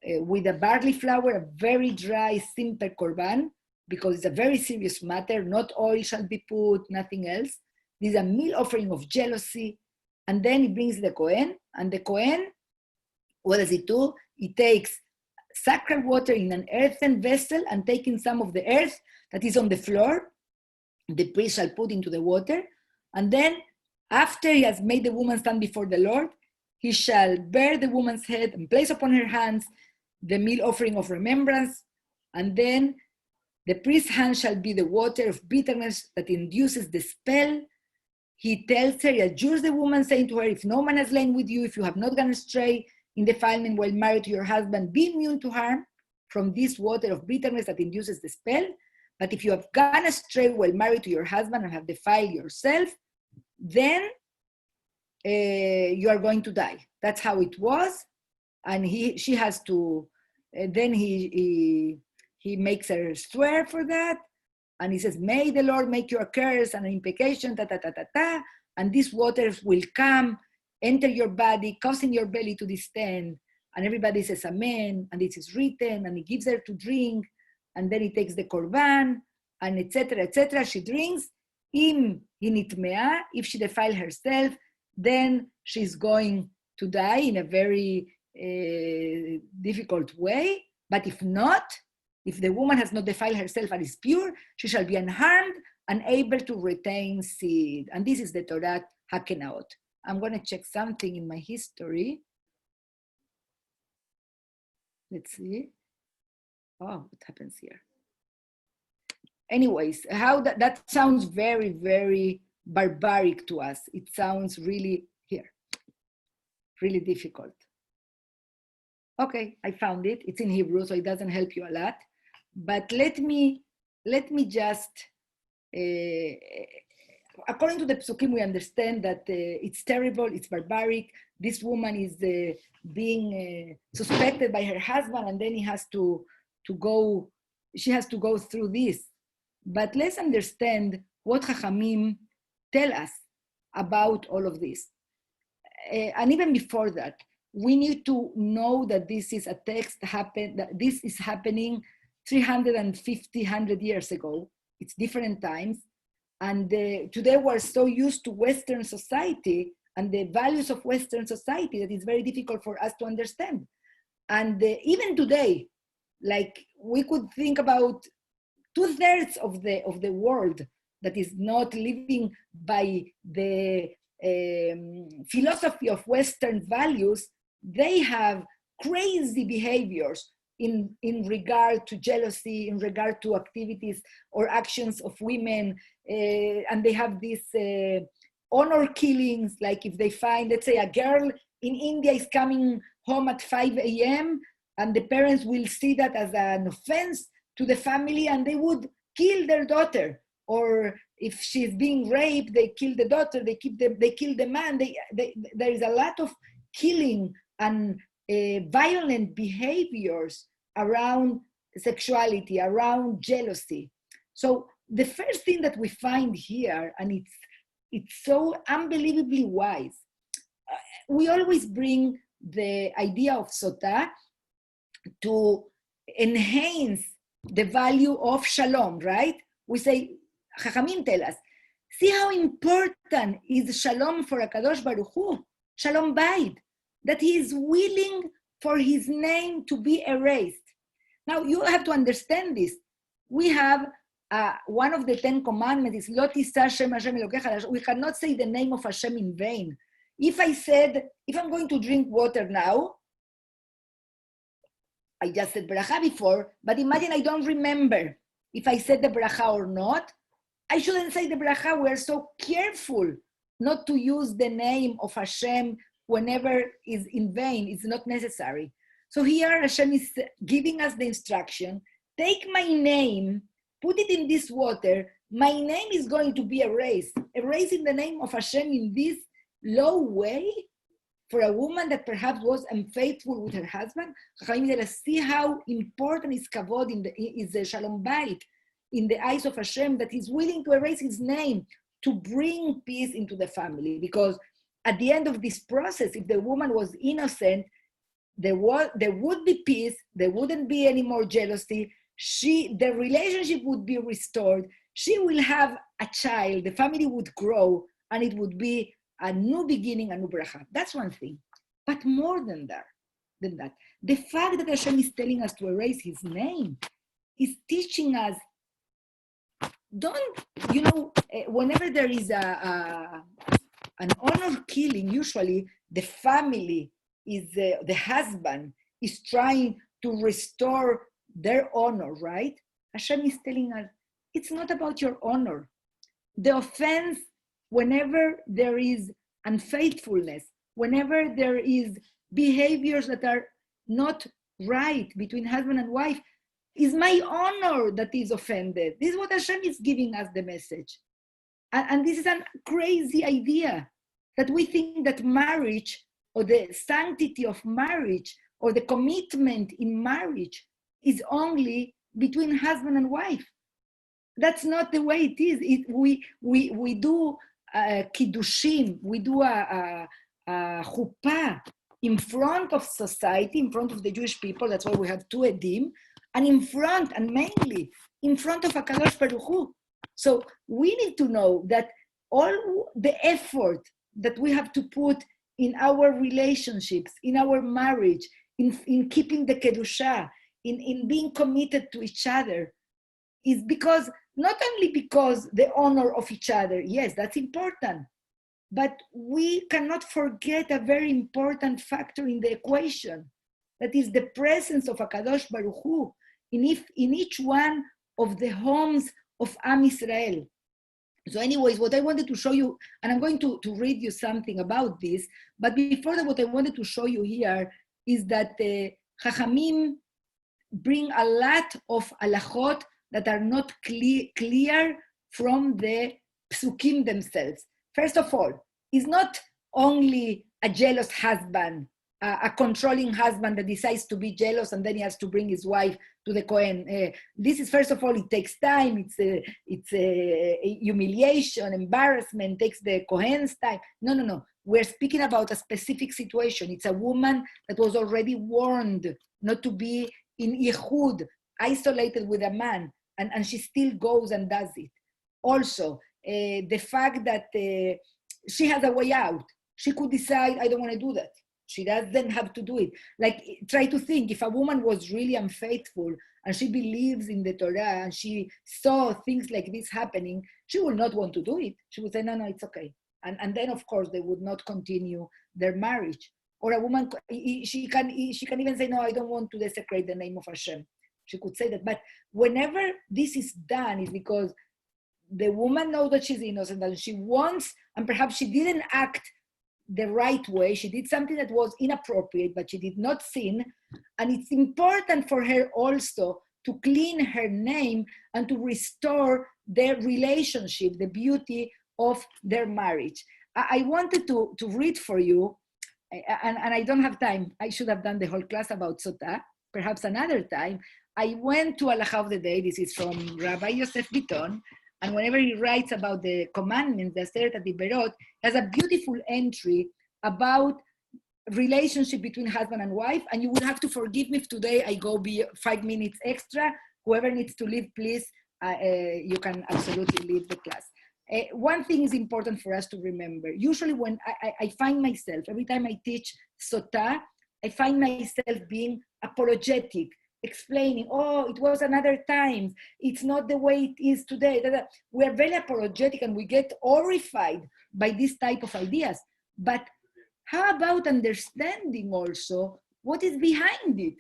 Speaker 1: with a barley flour, a very dry, simple korban, because it's a very serious matter. Not oil shall be put, nothing else. This is a meal offering of jealousy. And then he brings the Kohen, and the Kohen, what does he do? He takes sacred water in an earthen vessel, and taking some of the earth that is on the floor, the priest shall put into the water. And then after he has made the woman stand before the Lord, he shall bear the woman's head and place upon her hands the meal offering of remembrance. And then the priest's hand shall be the water of bitterness that induces the spell. he tells her, he adjures the woman, saying to her, if no man has lain with you, if you have not gone astray in defilement while married to your husband, be immune to harm from this water of bitterness that induces the spell. But if you have gone astray while married to your husband and have defiled yourself, then you are going to die. That's how it was. And she has to, then he makes her swear for that. And he says, may the Lord make you a curse and an imprecation, and these waters will come, enter your body, causing your belly to distend. And everybody says, amen, and this is written, and he gives her to drink, and then he takes the korban, and etc., etc. She drinks. If she defile herself, then she's going to die in a very difficult way. But if not, if the woman has not defiled herself and is pure, she shall be unharmed and able to retain seed. And this is the Torah Hakenaot. I'm going to check something in my history. Let's see. Oh, what happens here? Anyways, how that sounds very, very barbaric to us. It sounds really really difficult. Okay, I found it. It's in Hebrew, so it doesn't help you a lot. But let me just, according to the Psukim, we understand that it's terrible, it's barbaric. This woman is being suspected by her husband, and then she has to go through this. But let's understand what Chachamim tell us about all of this. And even before that, we need to know that this is a text that this is happening 350, 100 years ago. It's different times. And today we're so used to Western society and the values of Western society that it's very difficult for us to understand. And even today, like we could think about 2/3 of the world that is not living by the philosophy of Western values. They have crazy behaviors in regard to jealousy, in regard to activities or actions of women, and they have these honor killings, like if they find, let's say, a girl in India is coming home at 5 a.m., and the parents will see that as an offense to the family, and they would kill their daughter. Or if she's being raped, they kill the daughter, they kill the man. There is a lot of killing and violent behaviors around sexuality, around jealousy. So the first thing that we find here, and it's so unbelievably wise, we always bring the idea of Sota to enhance the value of shalom, right? We say, Chachamim tell us, see how important is shalom for HaKadosh Baruch Hu, shalom bayit, that he is willing for his name to be erased. Now, you have to understand this. We have one of the 10 commandments is, Lo tisah Hashem Elokecha. We cannot say the name of Hashem in vain. If I'm going to drink water now, I just said bracha before, but imagine I don't remember if I said the bracha or not. I shouldn't say the bracha. We're so careful not to use the name of Hashem whenever is in vain. It's not necessary. So here Hashem is giving us the instruction, take my name, put it in this water, my name is going to be erased. Erasing the name of Hashem in this low way for a woman that perhaps was unfaithful with her husband. See how important is kavod, is the shalom bayit in the eyes of Hashem, that he's willing to erase his name to bring peace into the family. Because at the end of this process, if the woman was innocent, there would be peace, there wouldn't be any more jealousy, the relationship would be restored, she will have a child, the family would grow, and it would be a new beginning, a new bracha. That's one thing. But more than that, the fact that Hashem is telling us to erase his name is teaching us, whenever there is an honor killing, usually the family is, the husband is trying to restore their honor, right? Hashem is telling us, it's not about your honor. The offense whenever there is unfaithfulness, whenever there is behaviors that are not right between husband and wife, is my honor that is offended. This is what Hashem is giving us the message. And this is a crazy idea that we think that marriage or the sanctity of marriage or the commitment in marriage is only between husband and wife. That's not the way it is. We do kiddushim, we do a chuppah in front of society, in front of the Jewish people. That's why we have two edim, and in front, and mainly in front of HaKadosh Baruch Hu. So we need to know that all the effort that we have to put in our relationships, in our marriage, in keeping the kedusha, in being committed to each other, is because, not only because the honor of each other, yes, that's important, but we cannot forget a very important factor in the equation, that is the presence of HaKadosh Baruch Hu in each one of the homes of Am Israel. So anyways, what I wanted to show you, and I'm going to read you something about this, but before that, what I wanted to show you here is that Chachamim bring a lot of halachot that are not clear from the psukim themselves. First of all, it's not only a jealous husband, a controlling husband that decides to be jealous and then he has to bring his wife to the Kohen. This is, first of all, it takes time. It's a humiliation, embarrassment, takes the Kohen's time. No. We're speaking about a specific situation. It's a woman that was already warned not to be in yichud, isolated with a man, and she still goes and does it. Also, the fact that she has a way out. She could decide, I don't want to do that. She doesn't have to do it. Like, try to think, if a woman was really unfaithful and she believes in the Torah and she saw things like this happening, she would not want to do it. She would say, no, it's okay. And then, of course, they would not continue their marriage. Or a woman, she can even say, no, I don't want to desecrate the name of Hashem. She could say that. But whenever this is done, it's because the woman knows that she's innocent and she wants, and perhaps she didn't act the right way. She did something that was inappropriate, but she did not sin. And it's important for her also to clean her name and to restore their relationship, the beauty of their marriage. I wanted to read for you, and I don't have time. I should have done the whole class about Sota, perhaps another time. I went to Halacha of the Day. This is from Rabbi Yosef Bitton. And whenever he writes about the commandments, the Aseret HaDiberot, has a beautiful entry about relationship between husband and wife. And you would have to forgive me if today I go be 5 minutes extra. Whoever needs to leave, please, you can absolutely leave the class. One thing is important for us to remember. Usually when I find myself, every time I teach Sota, I find myself being apologetic, explaining, oh, it was another time. It's not the way it is today. We're very apologetic and we get horrified by this type of ideas. But how about understanding also what is behind it?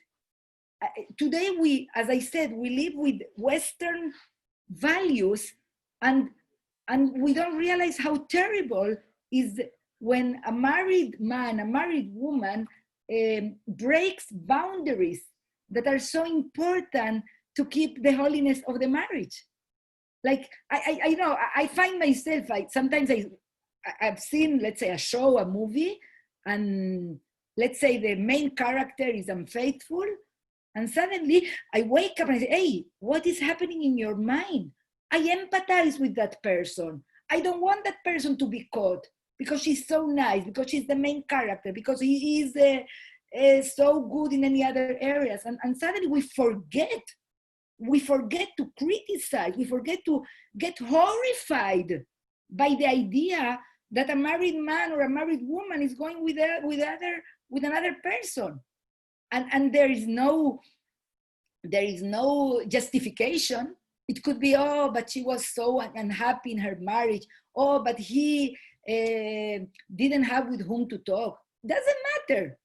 Speaker 1: Today we, as I said, we live with Western values and we don't realize how terrible is when a married man, a married woman breaks boundaries that are so important to keep the holiness of the marriage. Like, I know, I find myself, sometimes I've seen, let's say, a show, a movie, and let's say the main character is unfaithful, and suddenly I wake up and I say, hey, what is happening in your mind? I empathize with that person. I don't want that person to be caught because she's so nice, because she's the main character, because he is so good in any other areas. And suddenly we forget to criticize, we forget to get horrified by the idea that a married man or a married woman is going with another person. And there is no justification. It could be, oh, but she was so unhappy in her marriage. Oh, but he didn't have with whom to talk. Doesn't matter.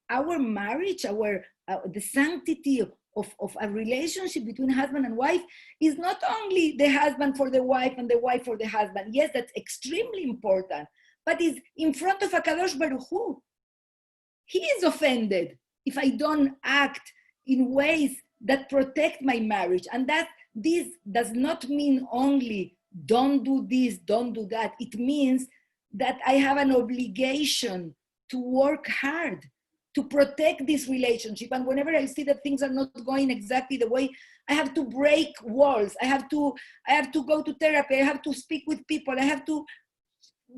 Speaker 1: Our marriage, the sanctity of a relationship between husband and wife is not only the husband for the wife and the wife for the husband. Yes, that's extremely important, but is in front of HaKadosh Baruch Hu. He is offended if I don't act in ways that protect my marriage. And that this does not mean only don't do this, don't do that. It means that I have an obligation to work hard to protect this relationship. And whenever I see that things are not going exactly the way, I have to break walls. I have to go to therapy. I have to speak with people. I have to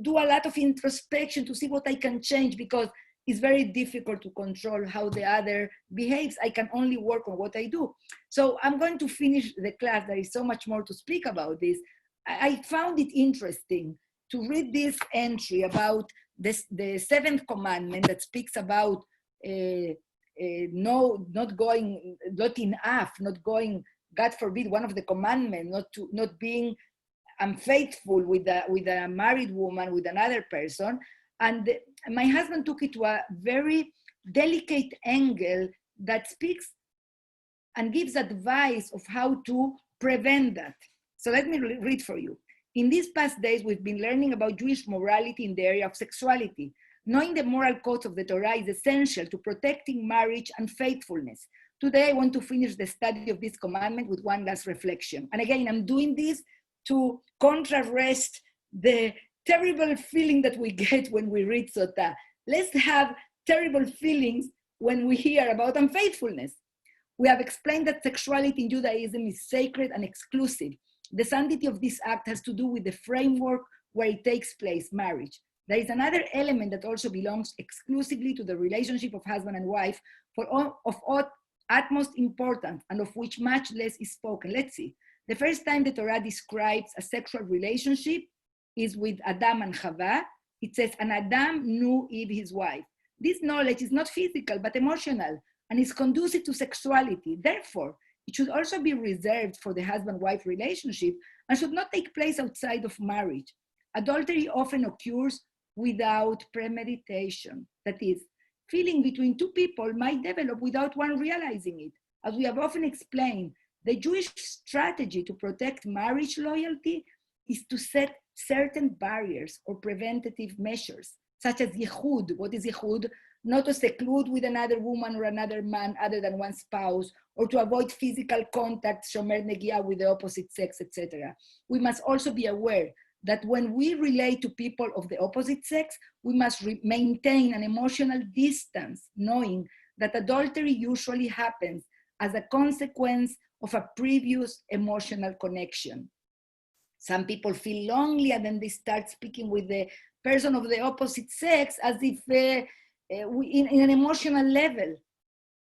Speaker 1: do a lot of introspection to see what I can change, because it's very difficult to control how the other behaves. I can only work on what I do. So I'm going to finish the class. There is so much more to speak about this. I found it interesting to read this entry about this, the seventh commandment that speaks about no, not going, not enough, not going, God forbid, one of the commandments, not being unfaithful with a married woman, with another person. And my husband took it to a very delicate angle that speaks and gives advice of how to prevent that. So let me read for you. In these past days, we've been learning about Jewish morality in the area of sexuality. Knowing the moral codes of the Torah is essential to protecting marriage and faithfulness. Today, I want to finish the study of this commandment with one last reflection. And again, I'm doing this to contrast the terrible feeling that we get when we read Sota. Let's have terrible feelings when we hear about unfaithfulness. We have explained that sexuality in Judaism is sacred and exclusive. The sanctity of this act has to do with the framework where it takes place, marriage. There is another element that also belongs exclusively to the relationship of husband and wife, of utmost importance and of which much less is spoken. Let's see. The first time the Torah describes a sexual relationship is with Adam and Chava. It says, and Adam knew Eve, his wife. This knowledge is not physical, but emotional, and is conducive to sexuality. Therefore, it should also be reserved for the husband-wife relationship and should not take place outside of marriage. Adultery often occurs without premeditation. That is, feeling between two people might develop without one realizing it. As we have often explained, the Jewish strategy to protect marriage loyalty is to set certain barriers or preventative measures, such as yichud. What is yichud? Not to seclude with another woman or another man other than one spouse, or to avoid physical contact, shomer negia, with the opposite sex, etc. We must also be aware that when we relate to people of the opposite sex, we must maintain an emotional distance, knowing that adultery usually happens as a consequence of a previous emotional connection. Some people feel lonely and then they start speaking with the person of the opposite sex as if in an emotional level.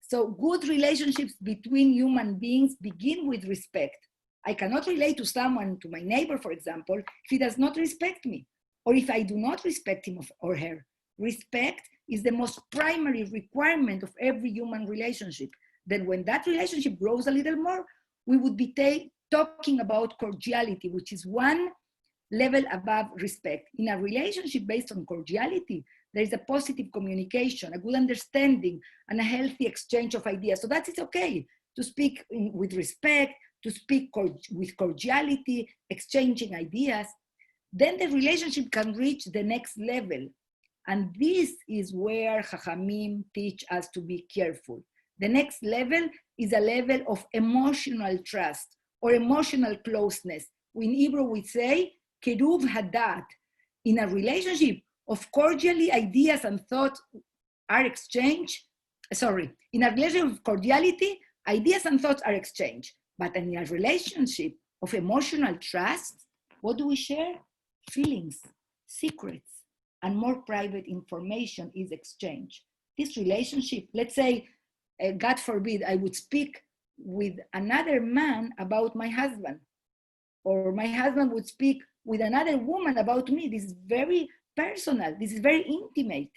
Speaker 1: So good relationships between human beings begin with respect. I cannot relate to someone, to my neighbor, for example, if he does not respect me, or if I do not respect him or her. Respect is the most primary requirement of every human relationship. Then when that relationship grows a little more, we would be talking about cordiality, which is one level above respect. In a relationship based on cordiality, there is a positive communication, a good understanding, and a healthy exchange of ideas. So that is okay to speak with respect, to speak with cordiality, exchanging ideas. Then the relationship can reach the next level. And this is where Chachamim teach us to be careful. The next level is a level of emotional trust or emotional closeness. In Hebrew, we say, keruv hadat. In a relationship of cordially, ideas and thoughts are exchanged. In a relationship of cordiality, ideas and thoughts are exchanged. But in a relationship of emotional trust, what do we share? Feelings, secrets, and more private information is exchanged. This relationship, let's say, God forbid, I would speak with another man about my husband, or my husband would speak with another woman about me. This is very personal. This is very intimate.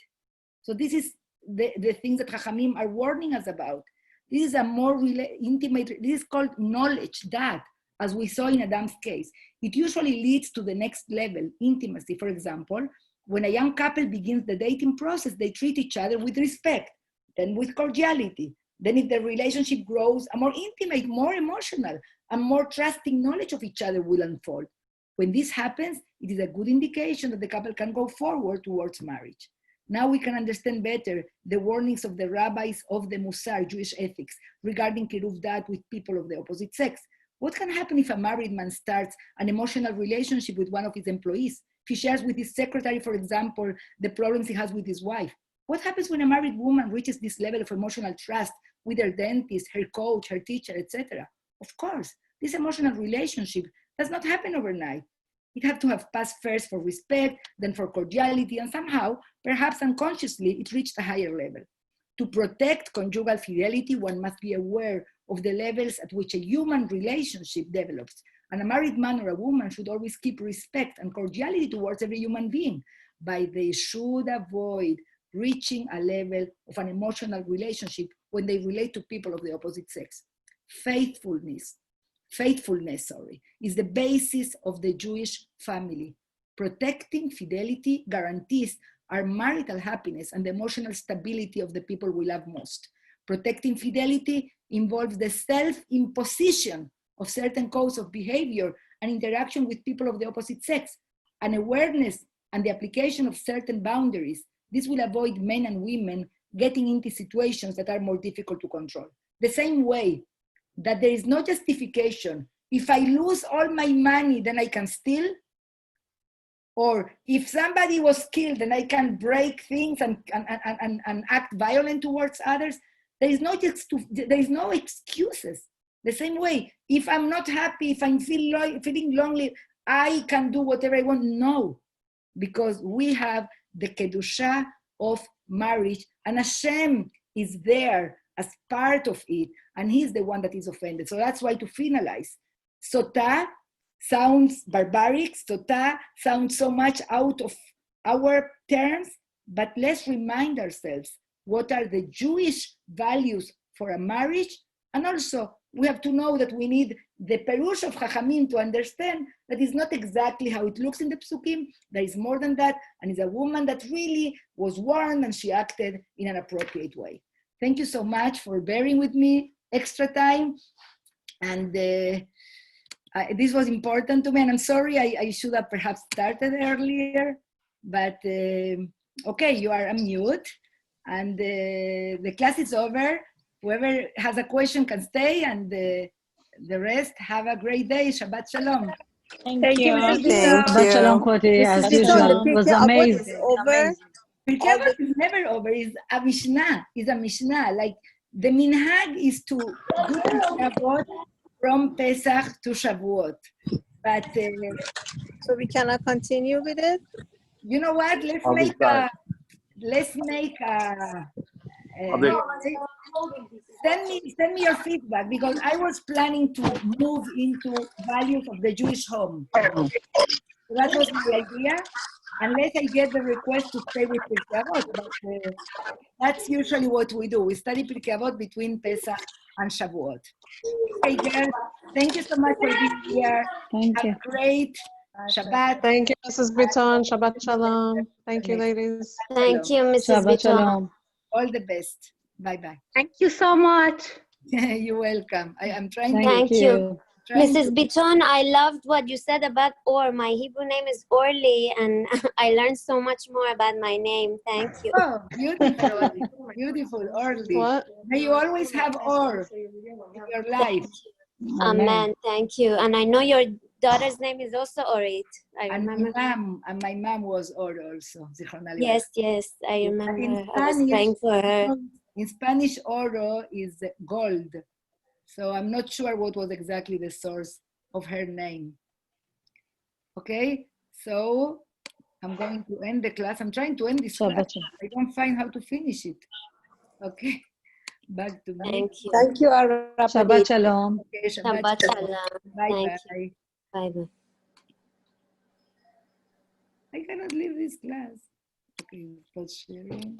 Speaker 1: So this is the things that Chachamim are warning us about. This is a more intimate, this is called knowledge, that, as we saw in Adam's case. It usually leads to the next level, intimacy. For example, when a young couple begins the dating process, they treat each other with respect, then with cordiality, Then if the relationship grows, a more intimate, more emotional, and more trusting knowledge of each other will unfold. When this happens, it is a good indication that the couple can go forward towards marriage. Now we can understand better the warnings of the rabbis of the Musar, Jewish ethics, regarding kiruv dat with people of the opposite sex. What can happen if a married man starts an emotional relationship with one of his employees? If he shares with his secretary, for example, the problems he has with his wife. What happens when a married woman reaches this level of emotional trust with her dentist, her coach, her teacher, etc.? Of course, this emotional relationship does not happen overnight. It had to have passed first for respect, then for cordiality, and somehow, perhaps unconsciously, it reached a higher level. To protect conjugal fidelity, one must be aware of the levels at which a human relationship develops. And a married man or a woman should always keep respect and cordiality towards every human being, but they should avoid reaching a level of an emotional relationship when they relate to people of the opposite sex. Faithfulness, is the basis of the Jewish family. Protecting fidelity guarantees our marital happiness and the emotional stability of the people we love most. Protecting fidelity involves the self-imposition of certain codes of behavior and interaction with people of the opposite sex, an awareness and the application of certain boundaries. This will avoid men and women getting into situations that are more difficult to control. The same way that there is no justification. If I lose all my money, then I can steal. Or if somebody was killed, then I can break things and act violent towards others. There is no excuses. The same way, if I'm not happy, if I'm feeling lonely, I can do whatever I want. No, because we have the kedusha of marriage, and Hashem is there as part of it, and he's the one that is offended. So that's why, to finalize, Sota sounds barbaric, Sota sounds so much out of our terms, but let's remind ourselves what are the Jewish values for a marriage, and also we have to know that we need the Perush of Chachamim to understand that it's not exactly how it looks in the Psukim. There is more than that, and it's a woman that really was warned and she acted in an appropriate way. Thank you so much for bearing with me extra time. And this was important to me, and I'm sorry I should have perhaps started earlier, but okay, you are unmute, and the class is over. Whoever has a question can stay, and the rest, have a great day. Shabbat Shalom.
Speaker 2: Thank you.
Speaker 3: Shabbat Shalom, Koti, as usual. It was amazing.
Speaker 1: Pirkei Avot is never over. It's a Mishnah. Like, the minhag is to do Pirkei Avot from Pesach to Shavuot. But
Speaker 4: so we cannot continue with it?
Speaker 1: You know what? Let's make a send me your feedback, because I was planning to move into values of the Jewish home. So that was my idea, unless I get the request to stay with Pirkei Avot. But that's usually what we do. We study Pirkei Avot between Pesach and Shavuot. Okay, girls, thank you so much for being here.
Speaker 3: Thank you.
Speaker 1: Have a great Shabbat.
Speaker 5: Thank you, Mrs. Bitton. Shabbat Shalom. Thank you, ladies.
Speaker 6: Thank you, Mrs.
Speaker 3: Shabbat
Speaker 6: Bitton.
Speaker 3: Shalom.
Speaker 1: All the best. Bye-bye.
Speaker 7: Thank you so much.
Speaker 1: You're welcome. I'm trying
Speaker 6: Thank you.
Speaker 1: trying
Speaker 6: Mrs. Bitton, I loved what you said about Or. My Hebrew name is Orly, and I learned so much more about my name. Thank you.
Speaker 1: Oh, beautiful. Beautiful, Orly.
Speaker 5: What?
Speaker 1: May you always have Or in your life.
Speaker 6: Amen. Thank you. And I know your daughter's name is also Orit. I
Speaker 1: And
Speaker 6: remember.
Speaker 1: my mom was Or also.
Speaker 6: Yes, I remember. I was praying for her.
Speaker 1: In Spanish, oro is gold. So I'm not sure what was exactly the source of her name. Okay, so I'm going to end the class. I'm trying to end this class. I don't find how to finish it. Okay, back to me.
Speaker 6: Thank you.
Speaker 4: Thank you, Arab.
Speaker 3: Shabbat Shalom.
Speaker 1: Okay,
Speaker 6: Shabbat Shalom.
Speaker 1: Bye-bye.
Speaker 6: Bye-bye.
Speaker 1: I cannot leave this class. Okay, pause sharing.